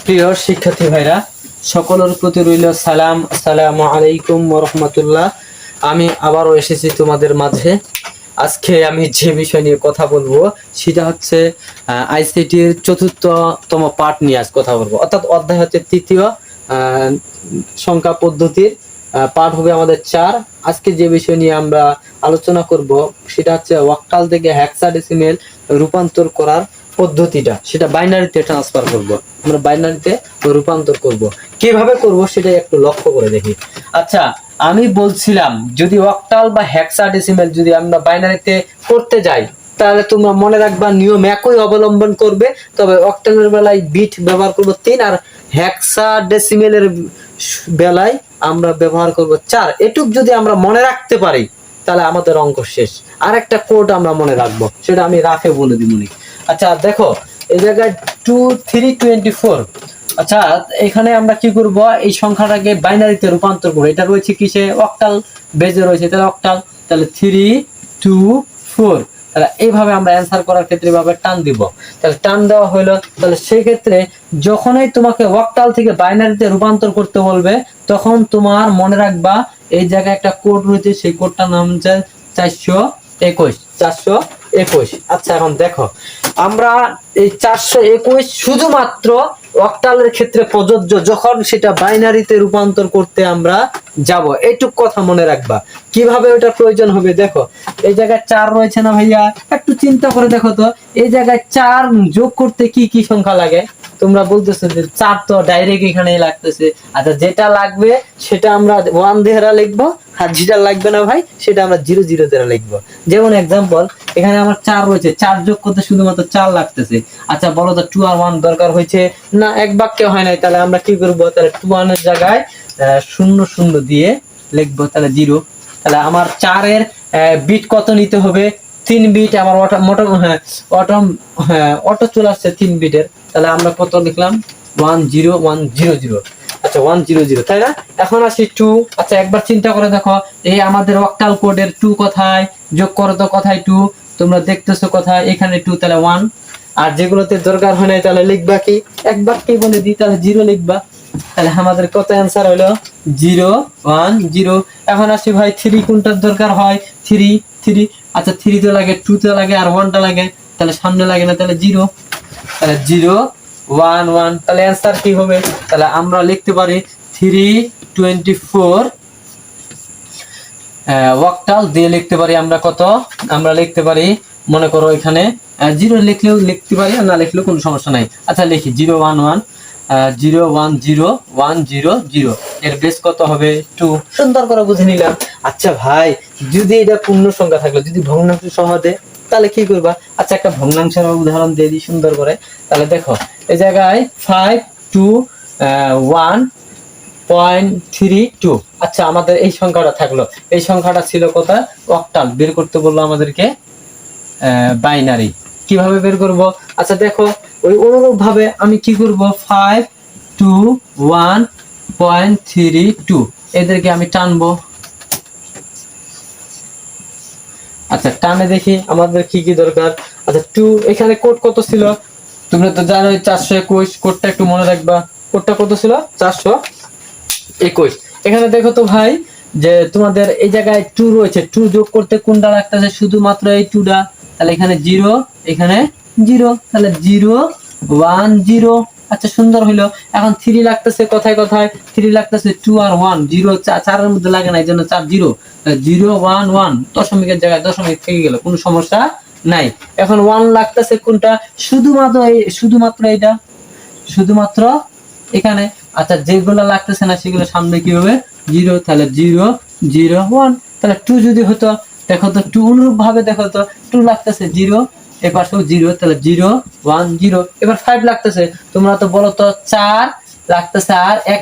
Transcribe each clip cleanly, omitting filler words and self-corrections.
প্রিয় শিক্ষার্থী ভাইরা, সকলের প্রতি রইল সালাম। আসসালামু আলাইকুম ওয়া রাহমাতুল্লাহ। আমি আবারও এসেছি তোমাদের মাঝে। আজকে আমি যে বিষয় নিয়ে কথা বলবো সেটা হচ্ছে আইসিটির চতুর্থতম পার্ট নিয়ে আজ কথা বলবো, অর্থাৎ অধ্যায় হচ্ছে তৃতীয় সংখ্যা পদ্ধতির পার্ট হবে আমাদের 4। আজকে যে বিষয় নিয়ে আমরা আলোচনা করব সেটা হচ্ছে অক্টাল থেকে হেক্সাডেসিমেল রূপান্তর করার পদ্ধতিটা, সেটা বাইনারিতে ট্রান্সফার করব। আমরা বাইনারিতে রূপান্তর করব, কিভাবে করব সেটা একটু লক্ষ্য করে দেখি। আচ্ছা, আমি বলছিলাম যদি অক্টাল বা হেক্সাডেসিমেল যদি আমরা বাইনারিতে করতে যাই তাহলে তোমরা মনে রাখবা নিয়ম একই অবলম্বন করবে, তবে অক্টালের বেলায় বিট ব্যবহার করব 3 আর হেক্সাডেসিমেলের বেলায় আমরা ব্যবহার করব 4। এটুক যদি আমরা মনে রাখতে পারি তাহলে আমাদের অঙ্ক শেষ। আর একটা কোড আমরা মনে রাখবো, সেটা আমি রাফে বলে দিবনি। আচ্ছা দেখো, এই জায়গায় 2324। আচ্ছা, এখানে আমরা কি করব, এই সংখ্যাটাকে বাইনারিতে রূপান্তর করব। এটা রয়েছে কিসে? অক্টাল বেজে রয়েছে, তাহলে অক্টাল, তাহলে 324। তাহলে এইভাবে আমরা অ্যান্সার করার ক্ষেত্রে এভাবে টান দিব। তাহলে টান দেওয়া হলো, তাহলে সেই ক্ষেত্রে যখনই তোমাকে অক্টাল থেকে বাইনারিতে রূপান্তর করতে বলবে তখন তোমার মনে রাখবা এই জায়গায় একটা কোড রয়েছে, সেই কোডটার নাম হচ্ছে 421। আচ্ছা, এখন দেখো আমরা এই 421 শুধুমাত্র অক্টালের ক্ষেত্রে প্রযোজ্য যখন সেটা বাইনারিতে রূপান্তর করতে আমরা যাব। এইটুক কথা মনে রাখবা। কিভাবে ওটা প্রয়োজন হবে দেখো, এই জায়গায় 4 রয়েছে না ভাইয়া, একটু চিন্তা করে দেখো তো, এই জায়গায় 4 যোগ করতে কি কি সংখ্যা লাগে? তোমরা বলতেছো যে 4 তো ডাইরেক্ট এখানেই লাগতেছে। আচ্ছা, যেটা লাগবে সেটা আমরা 1 দ্বারা লিখবো, আর যেটা লাগবে না ভাই সেটা আমরা 00 দ্বারা লিখবো। যেমন এক্সাম্পল, এখানে আমার 4 রয়েছে, 4 যোগ করতে শুধুমাত্র 4 লাগতেছে। আচ্ছা বলো তো 2 আর 1 দরকার হয়েছে না? এক বাক্যে হয় নাই, তাহলে আমরা কি করব? তাহলে 2 এর জায়গায় 00 দিয়ে লিখবো, তাহলে 0। তাহলে আমার 4 এর বিট কত নিতে হবে? 3 বিট। আমার অটো চলে আসছে 3 বিটের, তাহলে আমরা কত লিখলাম? 10100। আচ্ছা 100, তাই না? এখন আসি 2। আচ্ছা একবার চিন্তা করে দেখো, এই আমাদের অক্টাল কোডের 2 কোথায়? যোগ করো তো, কোথায় 2? তোমরা দেখতেছো কোথায়? এখানে 2, তাহলে 1। আর যেগুলোতে দরকার হয় না তাহলে লিখবা কি? এক বাক্যে বলে দিই, তাহলে 0 লিখবা। তাহলে আমাদের কত অ্যান্সার হলো? 010। এখন আসি ভাই 3 কোনটার দরকার হয়? 3। আচ্ছা 3 তো লাগে, 2 তো লাগে, আর 1টা লাগে, তাহলে সামনে লাগে না, তাহলে 0। তাহলে 011। তাহলে অ্যান্সার কি হবে? তাহলে আমরা লিখতে পারি 324 অক্টাল দিয়ে লিখতে পারি আমরা কত? আমরা লিখতে পারি, মনে করো এখানে 0 লিখলেও লিখতে পারি, না লিখলেও কোনো সমস্যা নাই। আচ্ছা লিখি 011 010100। এর বেস কত হবে? 2। সুন্দর করে বুঝে নিলাম। আচ্ছা ভাই, যদি এটা পূর্ণ সংখ্যা থাকলো, যদি ভগ্নাংশ সহ দেয় তাহলে কি করবা? আচ্ছা একটা ভগ্নাংশের উদাহরণ দিয়ে দিই সুন্দর করে। তাহলে দেখো এই জায়গায় 521.32। আচ্ছা আমাদের এই সংখ্যাটা থাকলো, এই সংখ্যাটা ছিল কোথায়? অক্টাল। বের করতে বললো আমাদেরকে বাইনারি। কিভাবে বের করব? আচ্ছা দেখো, ওই অনুরূপ ভাবে আমি কি করব? 521.32 এদেরকে আমি টানবো। আচ্ছা টানে দেখি আমাদের কি কি দরকার। আচ্ছা 2, এখানে কোড কত ছিল? তোমরা তো জানো 421। কোডটা একটু মনে রাখবা। কোডটা কত ছিল? 421। এখানে দেখো তো ভাই, যে তোমাদের এই জায়গায় 2 রয়েছে, 2 যোগ করতে কোনটা লাগতেছে? শুধুমাত্র এই 2টা। তাহলে এখানে 0, এখানে 0, তাহলে 010। আচ্ছা সুন্দর হইলো। এখন 3 লাগতেছে কোথায় কোথায়? 3 লাগতেছে 2 আর 1। 0 4 এর মধ্যে লাগে না, এই জন্য 4 0। 011 দশমিকের জায়গায় দশমিক থেকে গেল, কোনো সমস্যা নাই। এখন 1 লাগতেছে কোনটা? শুধুমাত্র এইটা, শুধুমাত্র এখানে। আচ্ছা যেগুলো লাগতেছে না সেগুলো সামনে কি হবে? 0। তাহলে 001। তাহলে 2 যদি হতো, দেখো তো 2 অনুরূপ ভাবে দেখো তো, 2 লাগতেছে 0, এপাশেও 0, তাহলে 010। এবার 5 লাগতেছে, তোমরা তো বলো তো 4 লাগতেছে আর 1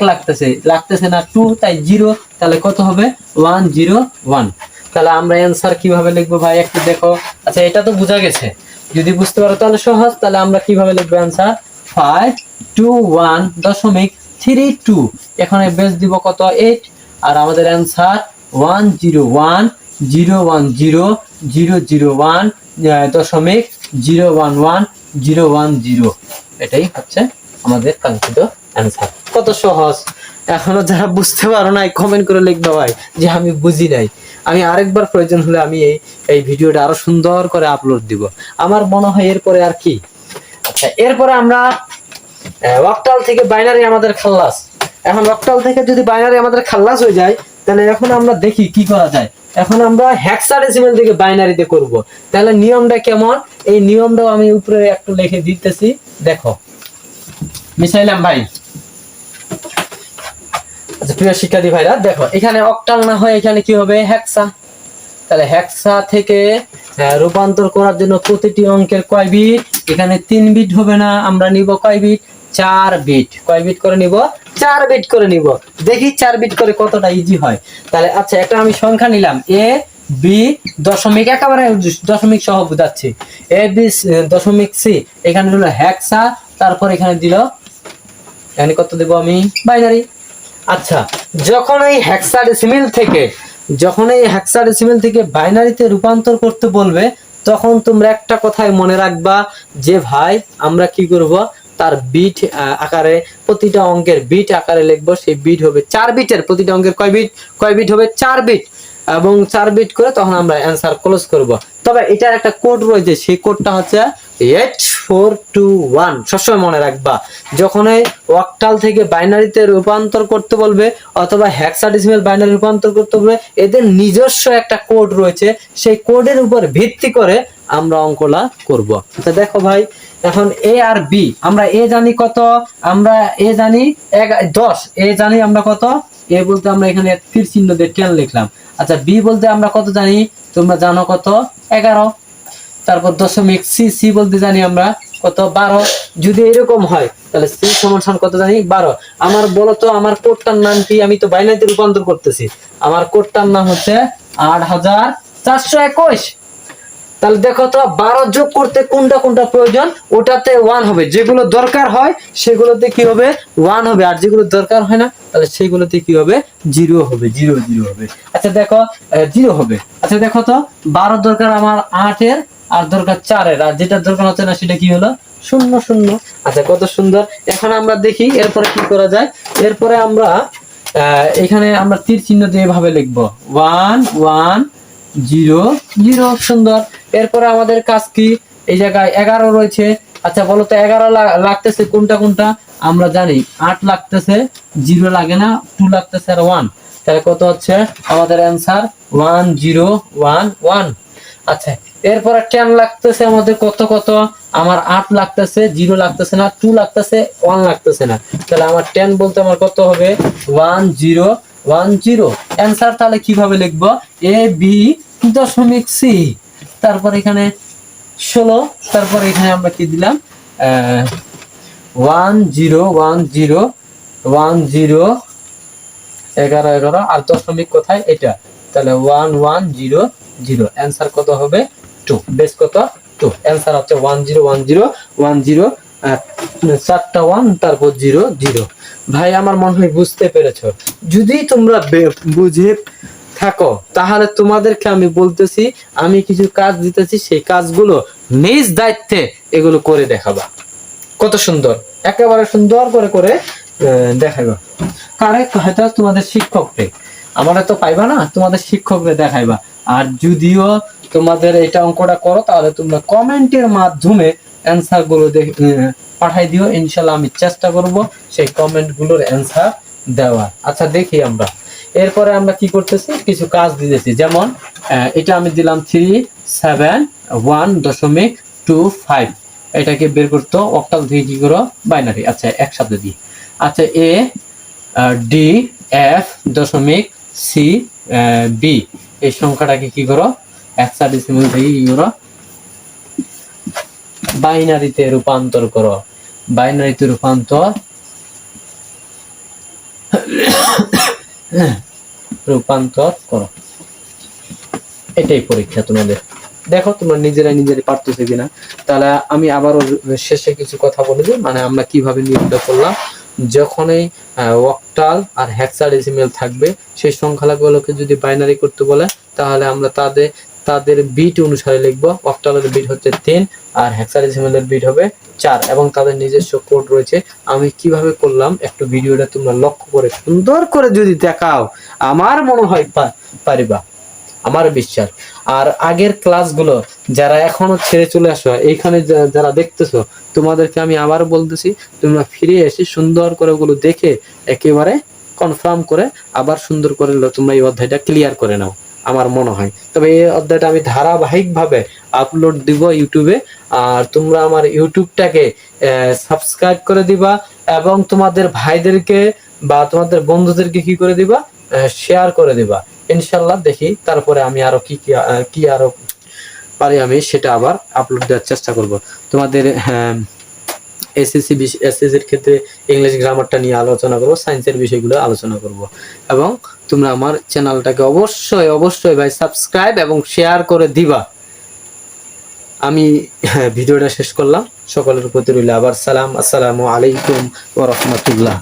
লাগতেছে না 2, তাই 0। তাহলে কত হবে? 101। তাহলে আমরা অ্যান্সার কিভাবে লিখবো ভাই একটু দেখো। আচ্ছা এটা তো বোঝা গেছে, যদি বুঝতে পারো তাহলে সহজ। তাহলে আমরা কিভাবে লিখবো অ্যান্সার? 521.32। এখানে বেস দিব কত? 8। আর আমাদের অ্যান্সার 101.010.001.011.010। এটাই হচ্ছে আমাদের কাঙ্ক্ষিত অ্যান্সার। কত সহজ। এখনো যারা বুঝতে পারো নাই কমেন্ট করে লিখবে ভাই যে আমি বুঝি নাই। আমি আরেকবার প্রয়োজন হলে আমি এই ভিডিওটা আরো সুন্দর করে আপলোড দিব। আমার মনে হয় এরপরে আর কি। আচ্ছা, এরপরে আমরা অক্টাল থেকে বাইনারি আমাদের খাল্লাস। এখন অক্টাল থেকে যদি বাইনারি আমাদের খাল্লাস হয়ে যায়, তাহলে এখন আমরা দেখি কি করা যায়। এখন আমরা হেক্সাডেসিমাল থেকে বাইনারিতে করব। তাহলে নিয়মটা কেমন, এই নিয়মটাও আমি উপরে একটু লিখে দিতেছি, দেখো মিশাইলাম ভাই। আচ্ছা প্রিয় শিক্ষার্থী ভাইরা, দেখো এখানে অক্টাল না হয় এখানে কি হবে, হেক্সা। তাহলে হেক্সা থেকে রূপান্তর করার জন্য প্রতিটি অঙ্কের কয় বিট, এখানে 3 বিট হবে না, আমরা নিব কয় বিট, 4 বিট। কয় বিট করে নিব, 4 বিট করে নিব। দেখি 4 বিট করে কতটা ইজি হয়। তাহলে আচ্ছা একটা আমি সংখ্যা নিলাম এ বি দশমিক, একেবারে দশমিক সহ বুঝাচ্ছি, এ বি দশমিক সি। এখানে হলো হেক্সা, তারপর এখানে দিল, এখানে কত দেব আমি, বাইনারি। আচ্ছা, যখন এই হেক্সাডেসিমাল থেকে বাইনারিতে রূপান্তর করতে বলবে, তখন তোমরা একটা কথাই মনে রাখবা যে ভাই আমরা কি করব, তার বিট আকারে, প্রতিটা অঙ্কের বিট আকারে লিখবো। সেই বিট হবে 4 বিটের, প্রতিটা অঙ্কের কয় বিট হবে, 4 বিট, এবং 4 বিট করে তখন আমরা অ্যান্সার ক্লোজ করব। তবে এটার একটা কোড রয়েছে, সেই কোডটা হচ্ছে 8421। সবসময় মনে রাখবা, যখন এই অক্টাল থেকে বাইনারিতে রূপান্তর করতে বলবে অথবা হেক্সাডেসিমাল বাইনারি রূপান্তর করতে বলবে, এদের নিজস্ব একটা কোড রয়েছে, সেই কোডের উপর ভিত্তি করে আমরা অঙ্কটা করব। তো দেখো ভাই, এখন এ আর বি, আমরা এ জানি কত, আমরা এ জানি 10, এ জানি আমরা কত, এ বলতে আমরা এখানে তীর চিহ্ন দিয়ে 10 লিখলাম। আচ্ছা বি বলতে আমরা কত জানি, তোমরা জানো কত, 11। তারপর দশমিক সি, সি বলতে জানি আমরা কত, 12। যদি এরকম হয় তাহলে সি সমান কত জানি, 12। আমার বলো তো আমার কোডটার নাম কি, আমি তো বাইনারিতে রূপান্তর করতেছি, আমার কোডটার নাম হচ্ছে 8421। তাহলে দেখো তো 12 যোগ করতে কোনটা প্রয়োজন, ওটাতে 1 হবে। যেগুলো দরকার হয় সেগুলোতে কি হবে, 1 হবে, আর যেগুলো দরকার হয় না তাহলে সেগুলোতে কি হবে, 0 হবে, 0 0 হবে। আচ্ছা দেখো 0 হবে। আচ্ছা দেখো তো 12 দরকার আমার 8 এর, আর দরকার 4 এর, আর যেটা দরকার হচ্ছে না সেটা কি হলো, 0 0। আচ্ছা কত সুন্দর। এখন আমরা দেখি এরপরে কি করা যায়। এরপরে আমরা এখানে আমরা তীর চিহ্ন দিয়ে এভাবে লিখবো 1 1 0 0। সুন্দর। এরপরে আমাদের কাজ কি, এই জায়গায় 11 রয়েছে। আচ্ছা বলো তো 11 লাগতেছে কোনটা, আমরা জানি 8 লাগতেছে, 0 লাগে না, 2 লাগতেছে, আর 1। তাহলে কত হচ্ছে আমাদের অ্যান্সার, 1 0 1 1। আচ্ছা এরপরে 10 লাগতেছে আমাদের কত, আমার 8 লাগতেছে, 0 লাগতেছে না, 2 লাগতেছে, 1 লাগতেছে না। তাহলে আমার 10 বলতে আমার কত হবে, 1 0 1 0। অ্যান্সার তাহলে কিভাবে লিখবো, এ বি দশমিক সি, তারপর এখানে 16, তারপর এখানে আমরা কি দিলাম 1 0 1 0 1 0 11 11, আর দশমিক কোথায়, এটা। তাহলে 1 1 0 0। অ্যান্সার কত হবে, 2। বেস কত, 2। অ্যান্সার হচ্ছে 1 0 1 0 1 0, 4টা 1, তারপর 0 0। ভাই আমার মনে হয় বুঝতে পেরেছো। যদি তোমরা বুঝে থাকো তাহলে তোমাদেরকে আমি বলতেছি, আমি কিছু কাজ দিতেছি, সেই কাজগুলো নিজ দায়িত্বে এগুলো করে দেখাবা। কত সুন্দর, একেবারে সুন্দর করে দেখাইবা। কারে, হয়তো তোমাদের শিক্ষককে, আমরা তো পাইবা না, তোমাদের শিক্ষককে দেখাইবা। আর যদিও তোমাদের এটা অঙ্কটা করো, তাহলে তোমরা কমেন্টের মাধ্যমে অ্যান্সার গুলো পাঠাই দিও। ইনশাল্লাহ আমি চেষ্টা করব সেই কমেন্ট গুলোর অ্যান্সার দেওয়ার। আচ্ছা দেখি আমরা এরপরে আমরা কি করতেছি, কিছু কাজ দিতেছি। যেমন এটা আমি দিলাম 371.25, এটাকে বের করতে অক্টাল থেকে কি করো, বাইনারি। আচ্ছা একসাথে দিই। আচ্ছা এ ডি এফ দশমিক সি বি, এই সংখ্যাটাকে কি করো, হেক্সাডেসিমাল থেকে কি করো, বাইনারিতে রূপান্তর করো। বাইনারিতে রূপান্তর করো। এটাই পরীক্ষা তোমাদের। দেখো তোমরা নিজেরাই পারতেছো কিনা। তাহলে আমি আবারও শেষে কিছু কথা বলে দিই, মানে আমরা কিভাবে নিয়মটা করলাম। যখনই অক্টাল আর হেক্সাডেসিমাল থাকবে, সেই সংখ্যাগুলোকে যদি বাইনারি করতে বলে, তাহলে আমরা তাদের বিট অনুসারে লিখবো। অক্টালের বিট হচ্ছে 3, আর হেক্সাডেসিমালের বিট হবে টিচার এবং তাদের নিজস্ব কোড রয়েছে। আমি কিভাবে করলাম একটু ভিডিওটা তোমরা লক্ষ্য করে সুন্দর করে যদি দেখাও, আমার মনে হয় পারিবা, আমার বিশ্বাস। আর আগের ক্লাসগুলো যারা এখনো ছেড়ে চলে আসো, এইখানে যারা দেখতেছো, তোমাদেরকে আমি আবার বলতেছি, তোমরা ফিরে এসে সুন্দর করে ওগুলো দেখে একেবারে কনফার্ম করে আবার সুন্দর করে তোমরা এই অধ্যায়টা ক্লিয়ার করে নাও আমার মনে হয়। তবে এই অধ্যায়টা আমি ধারাবাহিকভাবে আপলোড দিব ইউটিউবে, আর তোমরা আমার ইউটিউবটাকে সাবস্ক্রাইব করে দিবা এবং তোমাদের ভাইদেরকে বা তোমাদের বন্ধুদেরকে কি করে দিবা, শেয়ার করে দিবা। ইনশাল্লাহ দেখি তারপরে আমি আরো কি আরো পারি আমি সেটা আবার আপলোড দেওয়ার চেষ্টা করব। তোমাদের এসএসসির ক্ষেত্রে ইংলিশ গ্রামারটা নিয়ে আলোচনা করব, সায়েন্সের বিষয়গুলো আলোচনা করব। এবং তোমরা আমার চ্যানেলটাকে অবশ্যই অবশ্যই ভাই সাবস্ক্রাইব এবং শেয়ার করে দিবা। আমি ভিডিওটা শেষ করলাম। সকলের প্রতি রইল আবার সালাম। আসসালামু আলাইকুম ওয়া রাহমাতুল্লাহ।